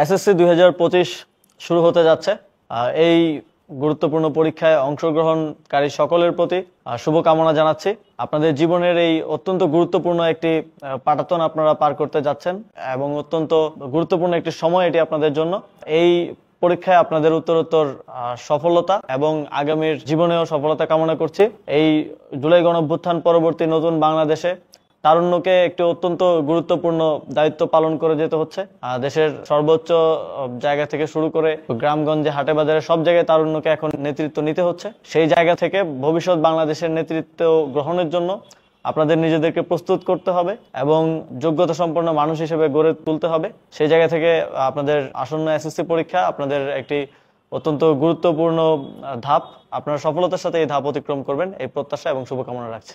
SSC 2025 শুরু হতে যাচ্ছে। এই গুরুত্বপূর্ণ পরীক্ষায় অংশগ্রহণকারী সকলের প্রতি শুভকামনা জানাচ্ছি। আপনাদের জীবনের এই অত্যন্ত গুরুত্বপূর্ণ একটি পাঠাতন আপনারা পার করতে যাচ্ছেন এবং অত্যন্ত গুরুত্বপূর্ণ একটি সময় এটি আপনাদের জন্য। এই পরীক্ষায় আপনাদের উত্তরোত্তর সফলতা এবং আগামীর জীবনেও সফলতা কামনা করছি। এই জুলাই গণঅভ্যুত্থান পরবর্তী নতুন বাংলাদেশে তারুণ্যকে একটি অত্যন্ত গুরুত্বপূর্ণ দায়িত্ব পালন করে যেতে হচ্ছে। দেশের সর্বোচ্চ জায়গা থেকে শুরু করে গ্রামগঞ্জে, হাটে বাজারে সব জায়গায় তারুণ্যকে এখন নেতৃত্ব নিতে হচ্ছে। সেই জায়গা থেকে ভবিষ্যৎ বাংলাদেশের নেতৃত্ব গ্রহণের জন্য আপনাদের নিজেদেরকে প্রস্তুত করতে হবে এবং যোগ্যতা সম্পন্ন মানুষ হিসেবে গড়ে তুলতে হবে। সেই জায়গা থেকে আপনাদের আসন্ন এসএসসি পরীক্ষা আপনাদের একটি অত্যন্ত গুরুত্বপূর্ণ ধাপ। আপনারা সফলতার সাথে এই ধাপ অতিক্রম করবেন এই প্রত্যাশা এবং শুভকামনা রাখছি।